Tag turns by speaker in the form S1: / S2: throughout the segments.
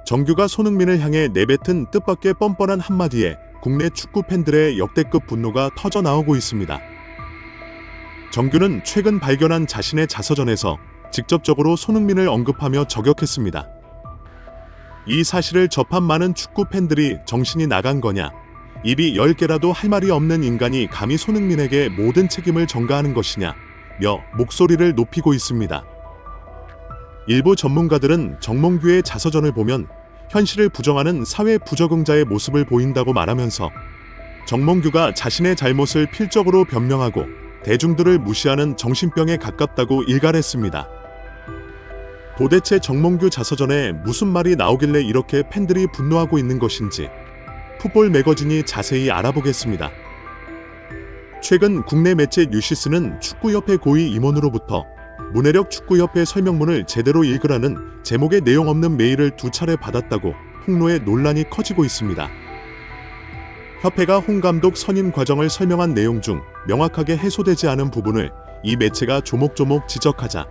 S1: 정규가 손흥민을 향해 내뱉은 뜻밖의 뻔뻔한 한마디에 국내 축구 팬들의 역대급 분노가 터져 나오고 있습니다. 정규는 최근 발견한 자신의 자서전에서 직접적으로 손흥민을 언급하며 저격했습니다. 이 사실을 접한 많은 축구 팬들이 정신이 나간 거냐, 입이 10개라도 할 말이 없는 인간이 감히 손흥민에게 모든 책임을 전가하는 것이냐며 목소리를 높이고 있습니다. 일부 전문가들은 정몽규의 자서전을 보면 현실을 부정하는 사회 부적응자의 모습을 보인다고 말하면서 정몽규가 자신의 잘못을 필적으로 변명하고 대중들을 무시하는 정신병에 가깝다고 일갈했습니다. 도대체 정몽규 자서전에 무슨 말이 나오길래 이렇게 팬들이 분노하고 있는 것인지 풋볼 매거진이 자세히 알아보겠습니다. 최근 국내 매체 뉴시스는 축구협회 고위 임원으로부터 문해력 축구협회 설명문을 제대로 읽으라는 제목의 내용 없는 메일을 2차례 받았다고 폭로해 논란이 커지고 있습니다. 협회가 홍 감독 선임 과정을 설명한 내용 중 명확하게 해소되지 않은 부분을 이 매체가 조목조목 지적하자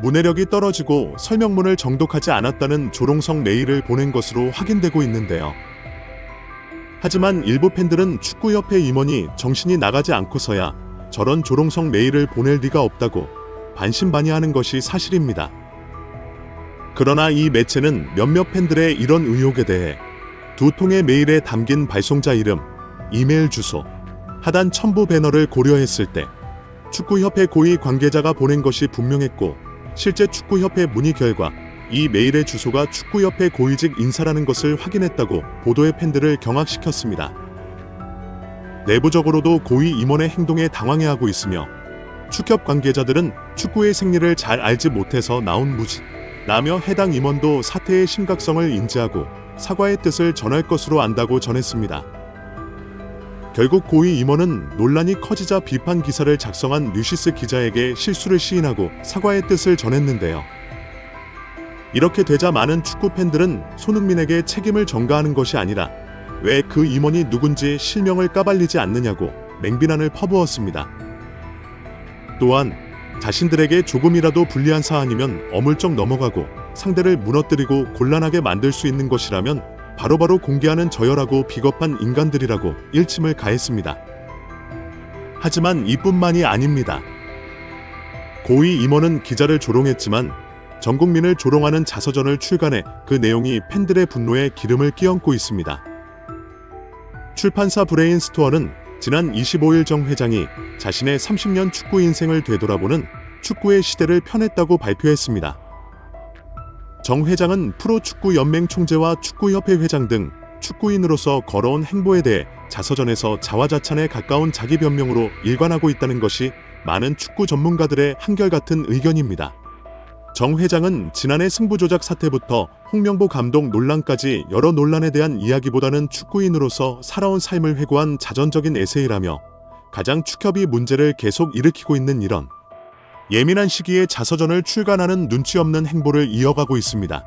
S1: 문해력이 떨어지고 설명문을 정독하지 않았다는 조롱성 메일을 보낸 것으로 확인되고 있는데요. 하지만 일부 팬들은 축구협회 임원이 정신이 나가지 않고서야 저런 조롱성 메일을 보낼 리가 없다고 반신반의하는 것이 사실입니다. 그러나 이 매체는 몇몇 팬들의 이런 의혹에 대해 2통의 메일에 담긴 발송자 이름, 이메일 주소, 하단 첨부 배너를 고려했을 때 축구협회 고위 관계자가 보낸 것이 분명했고 실제 축구협회 문의 결과 이 메일의 주소가 축구협회 고위직 인사라는 것을 확인했다고 보도의 팬들을 경악시켰습니다. 내부적으로도 고위 임원의 행동에 당황해하고 있으며 축협 관계자들은 축구의 생리를 잘 알지 못해서 나온 무지라며 해당 임원도 사태의 심각성을 인지하고 사과의 뜻을 전할 것으로 안다고 전했습니다. 결국 고위 임원은 논란이 커지자 비판 기사를 작성한 뉴시스 기자에게 실수를 시인하고 사과의 뜻을 전했는데요. 이렇게 되자 많은 축구 팬들은 손흥민에게 책임을 전가하는 것이 아니라 왜 그 임원이 누군지 실명을 까발리지 않느냐고 맹비난을 퍼부었습니다. 또한 자신들에게 조금이라도 불리한 사안이면 어물쩍 넘어가고 상대를 무너뜨리고 곤란하게 만들 수 있는 것이라면 바로바로 공개하는 저열하고 비겁한 인간들이라고 일침을 가했습니다. 하지만 이뿐만이 아닙니다. 고위 임원은 기자를 조롱했지만 전 국민을 조롱하는 자서전을 출간해 그 내용이 팬들의 분노에 기름을 끼얹고 있습니다. 출판사 브레인스토어는 지난 25일 정 회장이 자신의 30년 축구 인생을 되돌아보는 축구의 시대를 펴냈다고 발표했습니다. 정 회장은 프로축구연맹 총재와 축구협회 회장 등 축구인으로서 걸어온 행보에 대해 자서전에서 자화자찬에 가까운 자기 변명으로 일관하고 있다는 것이 많은 축구 전문가들의 한결같은 의견입니다. 정 회장은 지난해 승부조작 사태부터 홍명보 감독 논란까지 여러 논란에 대한 이야기보다는 축구인으로서 살아온 삶을 회고한 자전적인 에세이라며 가장 축협이 문제를 계속 일으키고 있는 이런 예민한 시기에 자서전을 출간하는 눈치 없는 행보를 이어가고 있습니다.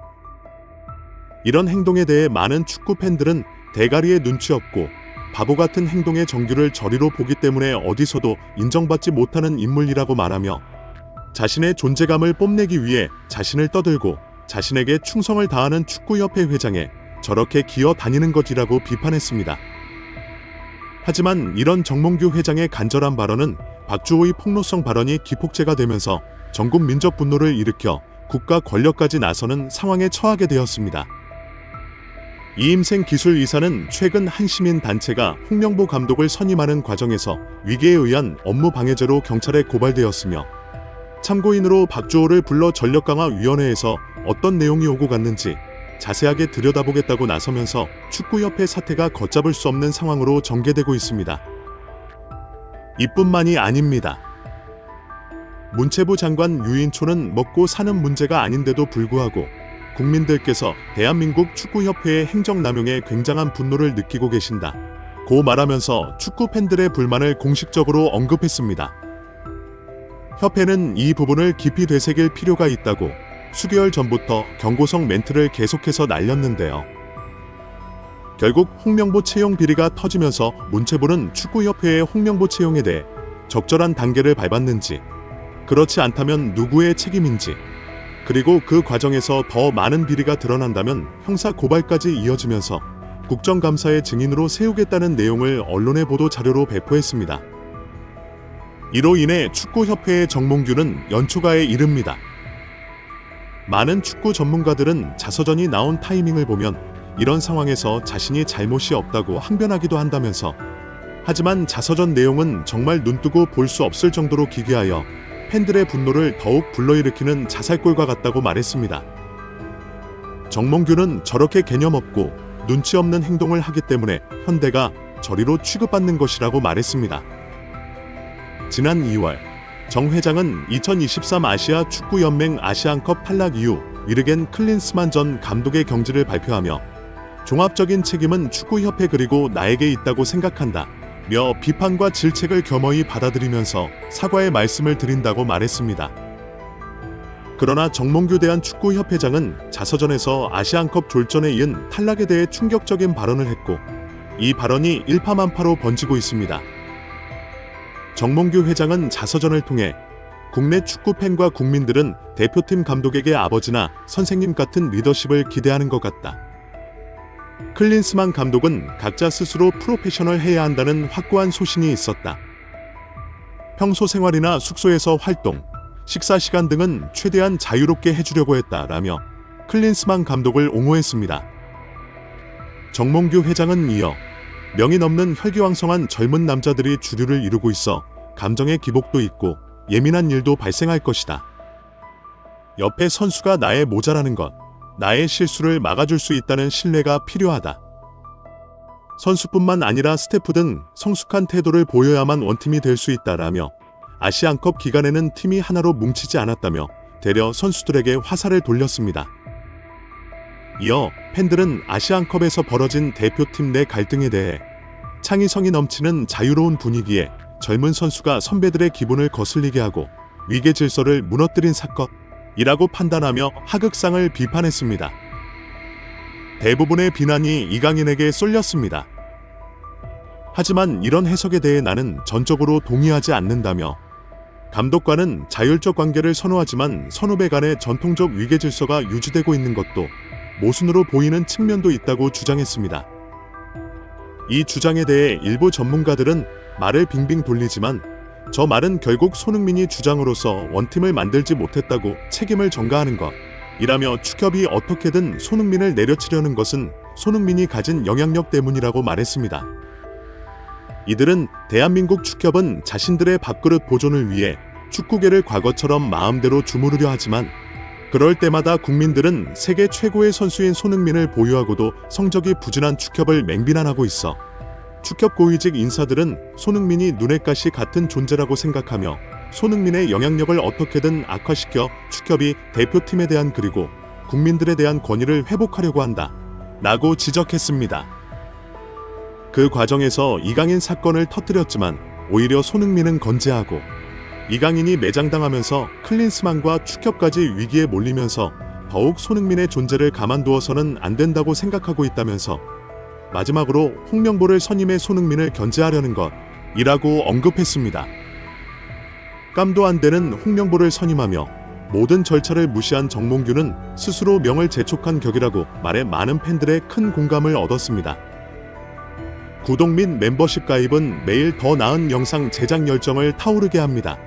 S1: 이런 행동에 대해 많은 축구 팬들은 대가리에 눈치 없고 바보 같은 행동의 정규를 저리로 보기 때문에 어디서도 인정받지 못하는 인물이라고 말하며 자신의 존재감을 뽐내기 위해 자신을 떠들고 자신에게 충성을 다하는 축구협회 회장에 저렇게 기어 다니는 것이라고 비판했습니다. 하지만 이런 정몽규 회장의 간절한 발언은 박주호의 폭로성 발언이 기폭제가 되면서 전국 민족 분노를 일으켜 국가 권력까지 나서는 상황에 처하게 되었습니다. 이임생 기술이사는 최근 한 시민 단체가 홍명보 감독을 선임하는 과정에서 위계에 의한 업무 방해죄로 경찰에 고발되었으며 참고인으로 박주호를 불러 전력강화위원회에서 어떤 내용이 오고 갔는지 자세하게 들여다보겠다고 나서면서 축구협회 사태가 걷잡을 수 없는 상황으로 전개되고 있습니다. 이뿐만이 아닙니다. 문체부 장관 유인초는 먹고 사는 문제가 아닌데도 불구하고 국민들께서 대한민국 축구협회의 행정남용에 굉장한 분노를 느끼고 계신다고 말하면서 축구 팬들의 불만을 공식적으로 언급했습니다. 협회는 이 부분을 깊이 되새길 필요가 있다고 수개월 전부터 경고성 멘트를 계속해서 날렸는데요. 결국 홍명보 채용 비리가 터지면서 문체부는 축구협회의 홍명보 채용에 대해 적절한 단계를 밟았는지, 그렇지 않다면 누구의 책임인지, 그리고 그 과정에서 더 많은 비리가 드러난다면 형사 고발까지 이어지면서 국정감사의 증인으로 세우겠다는 내용을 언론의 보도 자료로 배포했습니다. 이로 인해 축구협회의 정몽규는 연초가에 이릅니다. 많은 축구 전문가들은 자서전이 나온 타이밍을 보면 이런 상황에서 자신이 잘못이 없다고 항변하기도 한다면서, 하지만 자서전 내용은 정말 눈뜨고 볼 수 없을 정도로 기괴하여 팬들의 분노를 더욱 불러일으키는 자살골과 같다고 말했습니다. 정몽규는 저렇게 개념 없고 눈치 없는 행동을 하기 때문에 현대가 저리로 취급받는 것이라고 말했습니다. 지난 2월 정 회장은 2023 아시아 축구연맹 아시안컵 탈락 이후 위르겐 클린스만 전 감독의 경질을 발표하며 종합적인 책임은 축구협회 그리고 나에게 있다고 생각한다 며 비판과 질책을 겸허히 받아들이면서 사과의 말씀을 드린다고 말했습니다. 그러나 정몽규 대한축구협회장은 자서전에서 아시안컵 졸전에 이은 탈락에 대해 충격적인 발언을 했고, 이 발언이 일파만파로 번지고 있습니다. 정몽규 회장은 자서전을 통해 국내 축구 팬과 국민들은 대표팀 감독에게 아버지나 선생님 같은 리더십을 기대하는 것 같다. 클린스만 감독은 각자 스스로 프로페셔널해야 한다는 확고한 소신이 있었다. 평소 생활이나 숙소에서 활동, 식사 시간 등은 최대한 자유롭게 해주려고 했다라며 클린스만 감독을 옹호했습니다. 정몽규 회장은 이어 명이 넘는 혈기왕성한 젊은 남자들이 주류를 이루고 있어 감정의 기복도 있고 예민한 일도 발생할 것이다. 옆에 선수가 나의 모자라는 것, 나의 실수를 막아줄 수 있다는 신뢰가 필요하다. 선수뿐만 아니라 스태프 등 성숙한 태도를 보여야만 원팀이 될 수 있다라며 아시안컵 기간에는 팀이 하나로 뭉치지 않았다며 되려 선수들에게 화살을 돌렸습니다. 이어 팬들은 아시안컵에서 벌어진 대표팀 내 갈등에 대해 창의성이 넘치는 자유로운 분위기에 젊은 선수가 선배들의 기분을 거슬리게 하고 위계 질서를 무너뜨린 사건이라고 판단하며 하극상을 비판했습니다. 대부분의 비난이 이강인에게 쏠렸습니다. 하지만 이런 해석에 대해 나는 전적으로 동의하지 않는다며, 감독과는 자율적 관계를 선호하지만 선후배 간의 전통적 위계 질서가 유지되고 있는 것도 모순으로 보이는 측면도 있다고 주장했습니다. 이 주장에 대해 일부 전문가들은 말을 빙빙 돌리지만 저 말은 결국 손흥민이 주장으로서 원팀을 만들지 못했다고 책임을 전가하는 것이라며 축협이 어떻게든 손흥민을 내려치려는 것은 손흥민이 가진 영향력 때문이라고 말했습니다. 이들은 대한민국 축협은 자신들의 밥그릇 보존을 위해 축구계를 과거처럼 마음대로 주무르려 하지만 그럴 때마다 국민들은 세계 최고의 선수인 손흥민을 보유하고도 성적이 부진한 축협을 맹비난하고 있어 축협 고위직 인사들은 손흥민이 눈엣 가시 같은 존재라고 생각하며 손흥민의 영향력을 어떻게든 악화시켜 축협이 대표팀에 대한 그리고 국민들에 대한 권위를 회복하려고 한다 라고 지적했습니다. 그 과정에서 이강인 사건을 터뜨렸지만 오히려 손흥민은 건재하고, 이강인이 매장당하면서 클린스만과 축협까지 위기에 몰리면서 더욱 손흥민의 존재를 가만두어서는 안 된다고 생각하고 있다면서 마지막으로 홍명보를 선임해 손흥민을 견제하려는 것이라고 언급했습니다. 깜도 안 되는 홍명보를 선임하며 모든 절차를 무시한 정몽규는 스스로 명을 재촉한 격이라고 말해 많은 팬들의 큰 공감을 얻었습니다. 구독 및 멤버십 가입은 매일 더 나은 영상 제작 열정을 타오르게 합니다.